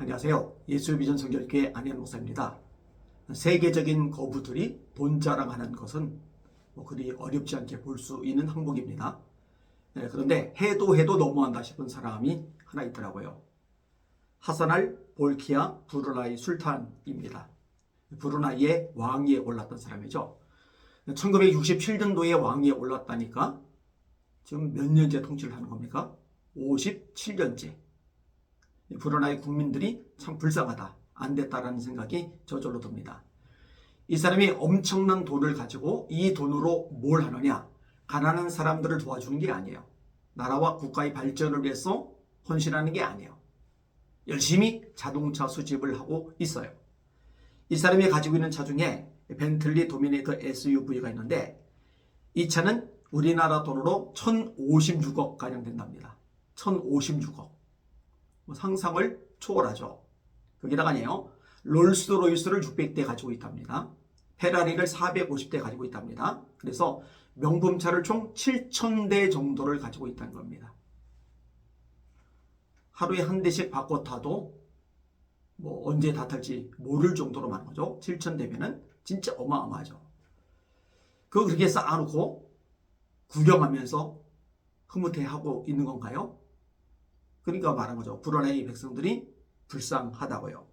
안녕하세요. 예수비전 성결교회 안현 목사입니다. 세계적인 거부들이 돈 자랑하는 것은 그리 어렵지 않게 볼 수 있는 항목입니다. 그런데 해도 너무한다 싶은 사람이 하나 있더라고요. 하산 볼키아 브루나이 술탄입니다. 브루나이의 왕위에 올랐던 사람이죠. 1967년도에 왕위에 올랐다니까 지금 몇 년째 통치를 하는 겁니까? 57년째. 브루나이 국민들이 참 불쌍하다, 안 됐다라는 생각이 저절로 듭니다. 이 사람이 엄청난 돈을 가지고 이 돈으로 뭘 하느냐? 가난한 사람들을 도와주는 게 아니에요. 나라와 국가의 발전을 위해서 헌신하는 게 아니에요. 열심히 자동차 수집을 하고 있어요. 이 사람이 가지고 있는 차 중에 벤틀리 도미네이터 SUV가 있는데 이 차는 우리나라 돈으로 1056억 가량 된답니다. 1056억. 상상을 초월하죠. 거기다가요, 롤스로이스를 600대 가지고 있답니다. 페라리를 450대 가지고 있답니다. 그래서 명품차를 총 7,000대 정도를 가지고 있다는 겁니다. 하루에 한 대씩 바꿔 타도 언제 다 탈지 모를 정도로 많은 거죠. 7,000대면은 진짜 어마어마하죠. 그거 그렇게 쌓아놓고 구경하면서 흐뭇해하고 있는 건가요? 그러니까 말한 거죠. 브루나이 백성들이 불쌍하다고요.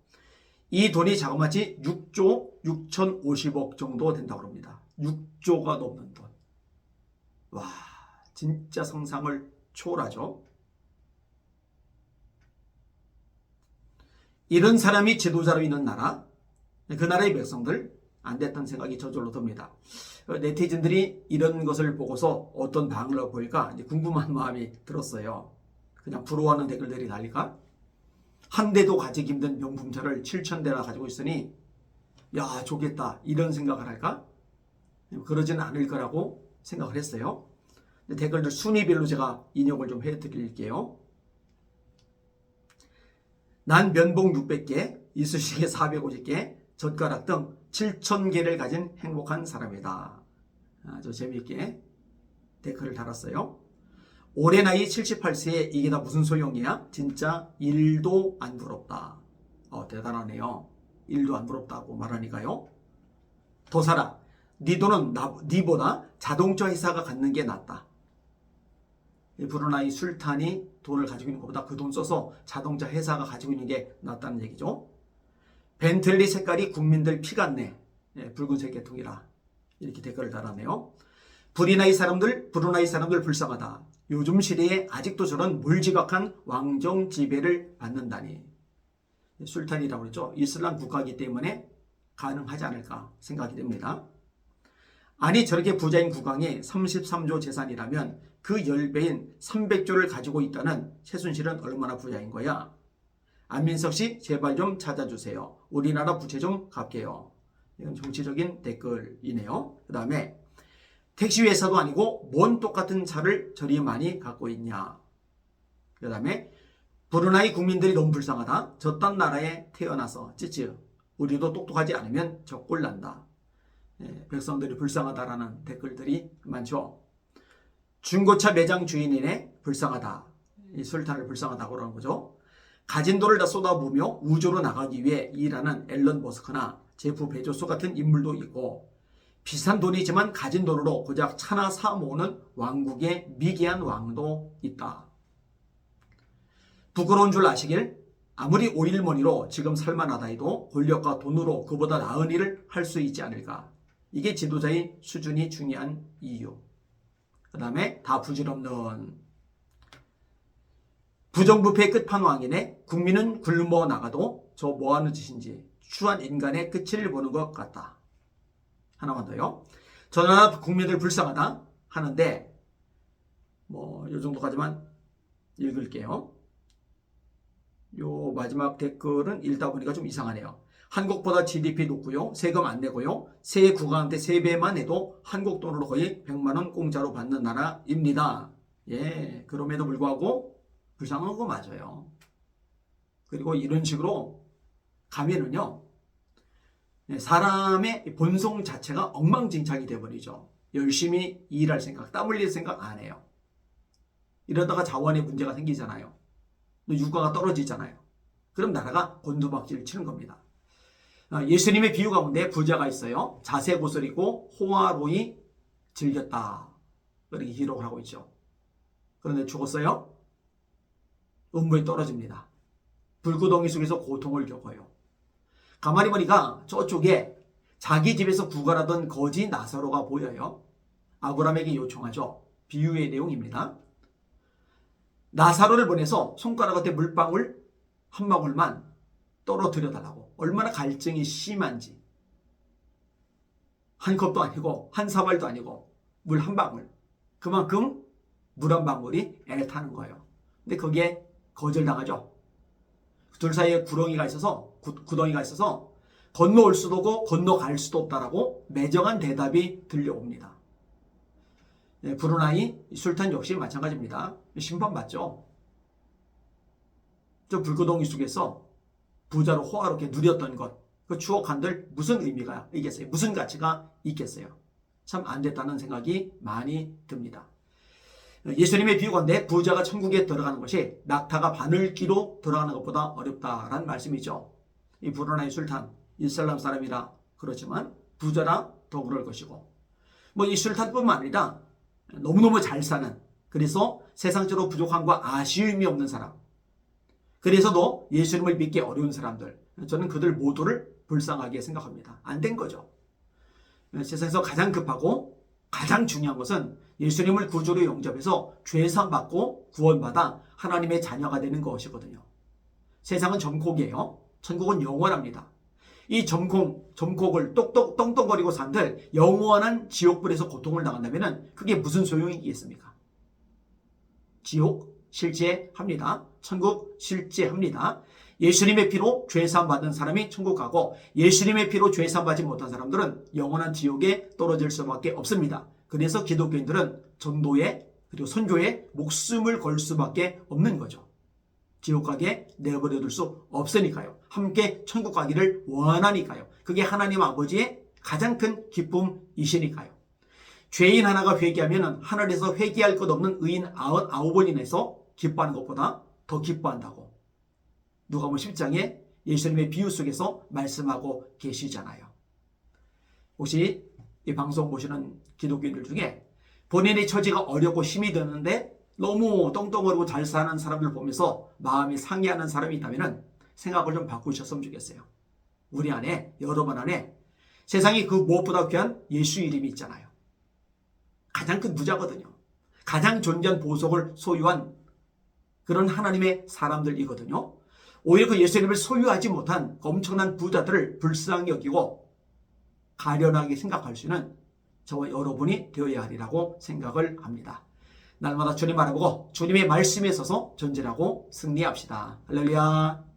이 돈이 자그마치 6조 6,050억 정도 된다고 합니다. 6조가 넘는 돈. 와, 진짜 상상을 초월하죠. 이런 사람이 지도자로 있는 나라, 그 나라의 백성들 안 됐다는 생각이 저절로 듭니다. 네티즌들이 이런 것을 보고서 어떤 반응을 보일까 궁금한 마음이 들었어요. 그냥 부러워하는 댓글들이 달릴까? 한 대도 가지기 힘든 명품차를 7,000대나 가지고 있으니 야, 좋겠다, 이런 생각을 할까? 그러지는 않을 거라고 생각을 했어요. 댓글들 순위별로 제가 인용을 좀 해드릴게요. 난 면봉 600개, 이쑤시개 450개, 젓가락 등 7,000개를 가진 행복한 사람이다. 아주 재미있게 댓글을 달았어요. 올해 나이 78세에 이게 다 무슨 소용이야? 진짜 일도 안 부럽다. 대단하네요. 일도 안 부럽다고 말하니까요. 더 살아. 네 돈은 니보다 자동차 회사가 갖는 게 낫다. 브루나이 술탄이 돈을 가지고 있는 것보다 그 돈 써서 자동차 회사가 가지고 있는 게 낫다는 얘기죠. 벤틀리 색깔이 국민들 피 같네. 붉은색 계통이라. 이렇게 댓글을 달았네요. 브루나이 사람들 불쌍하다. 요즘 시대에 아직도 저런 물지각한 왕정 지배를 받는다니. 술탄이라고 그랬죠. 이슬람 국가이기 때문에 가능하지 않을까 생각이 됩니다. 아니, 저렇게 부자인 국왕이 33조 재산이라면 그 10배인 300조를 가지고 있다는 최순실은 얼마나 부자인 거야? 안민석 씨, 제발 좀 찾아주세요. 우리나라 부채 좀 갚게요. 이건 정치적인 댓글이네요. 그 다음에 택시회사도 아니고 뭔 똑같은 차를 저리 많이 갖고 있냐. 그 다음에 브루나이 국민들이 너무 불쌍하다. 저딴 나라에 태어나서 찌찌 우리도 똑똑하지 않으면 적골난다. 백성들이 불쌍하다라는 댓글들이 많죠. 중고차 매장 주인이네 불쌍하다. 이 술탄을 불쌍하다고 그러는 거죠. 가진 돈을 다 쏟아부으며 우주로 나가기 위해 일하는 앨런 머스크나 제프 베조스 같은 인물도 있고, 비싼 돈이지만 가진 돈으로 고작 차나 사 모으는 왕국의 미개한 왕도 있다. 부끄러운 줄 아시길, 아무리 오일머니로 지금 살만하다 해도 권력과 돈으로 그보다 나은 일을 할 수 있지 않을까. 이게 지도자의 수준이 중요한 이유. 그 다음에 다 부질없는 부정부패의 끝판왕이네. 국민은 굶어 나가도 저 뭐하는 짓인지 추한 인간의 끝을 보는 것 같다. 하나만 더요. 저는 국민들 불쌍하다 하는데 요 정도까지만 읽을게요. 요 마지막 댓글은 읽다 보니까 좀 이상하네요. 한국보다 GDP 높고요. 세금 안 내고요. 세계 국가한테 세배만 해도 한국 돈으로 거의 100만 원 공짜로 받는 나라입니다. 예, 그럼에도 불구하고 불쌍한 거 맞아요. 그리고 이런 식으로 가면은요, 사람의 본성 자체가 엉망진창이 되어버리죠. 열심히 일할 생각, 땀 흘릴 생각 안 해요. 이러다가 자원의 문제가 생기잖아요. 유가가 떨어지잖아요. 그럼 나라가 곤두박질 치는 겁니다. 예수님의 비유 가운데 부자가 있어요. 자세고설이고 호화로이 즐겼다. 그렇게 기록을 하고 있죠. 그런데 죽었어요. 음부에 떨어집니다. 불구덩이 속에서 고통을 겪어요. 가만히 보니까 저쪽에 자기 집에서 구걸하던 거지 나사로가 보여요. 아브라함에게 요청하죠. 비유의 내용입니다. 나사로를 보내서 손가락 끝에 물방울 한 방울만 떨어뜨려 달라고. 얼마나 갈증이 심한지. 한 컵도 아니고 한 사발도 아니고 물 한 방울. 그만큼 물 한 방울이 애타는 거예요. 근데 그게 거절당하죠. 둘 사이에 구덩이가 있어서 건너올 수도 없고 건너갈 수도 없다라고 매정한 대답이 들려옵니다. 브루나이 술탄 역시 마찬가지입니다. 심판받죠. 저 불구덩이 속에서 부자로 호화롭게 누렸던 것, 그 추억 한들 무슨 의미가 있겠어요? 무슨 가치가 있겠어요? 참 안 됐다는 생각이 많이 듭니다. 예수님의 비유건데 부자가 천국에 들어가는 것이 낙타가 바늘기로 들어가는 것보다 어렵다라는 말씀이죠. 이 브루나이 술탄, 이슬람 사람이라 그렇지만 부자라 더 그럴 것이고, 뭐 이 술탄뿐만 아니라 너무너무 잘 사는, 그래서 세상적으로 부족함과 아쉬움이 없는 사람, 그래서도 예수님을 믿기 어려운 사람들, 저는 그들 모두를 불쌍하게 생각합니다. 안 된 거죠. 세상에서 가장 급하고 가장 중요한 것은 예수님을 구주로 영접해서 죄사함 받고 구원받아 하나님의 자녀가 되는 것이거든요. 세상은 점콕이에요. 천국은 영원합니다. 이 점콕을 똥똥거리고 산들 영원한 지옥불에서 고통을 당한다면 그게 무슨 소용이 있겠습니까? 지옥 실제합니다. 천국 실제합니다. 예수님의 피로 죄사함 받은 사람이 천국 가고 예수님의 피로 죄사함 받지 못한 사람들은 영원한 지옥에 떨어질 수밖에 없습니다. 그래서 기독교인들은 전도에 그리고 선교에 목숨을 걸 수밖에 없는 거죠. 지옥 가게 내버려 둘 수 없으니까요. 함께 천국 가기를 원하니까요. 그게 하나님 아버지의 가장 큰 기쁨이시니까요. 죄인 하나가 회개하면 하늘에서 회개할 것 없는 의인 99번 인해서 기뻐하는 것보다 더 기뻐한다고 누가복음 10장에 예수님의 비유 속에서 말씀하고 계시잖아요. 혹시 이 방송 보시는 기독교인들 중에 본인의 처지가 어렵고 힘이 드는데 너무 똥똥거리고 잘 사는 사람들 보면서 마음이 상해하는 사람이 있다면 생각을 좀 바꾸셨으면 좋겠어요. 우리 안에, 여러분 안에 세상이 그 무엇보다 귀한 예수 이름이 있잖아요. 가장 큰 부자거든요. 가장 존귀한 보석을 소유한 그런 하나님의 사람들이거든요. 오히려 그 예수님을 소유하지 못한 엄청난 부자들을 불쌍히 여기고 가련하게 생각할 수 있는 저와 여러분이 되어야 하리라고 생각을 합니다. 날마다 주님 바라보고 주님의 말씀에 서서 전진하고 승리합시다. 할렐루야.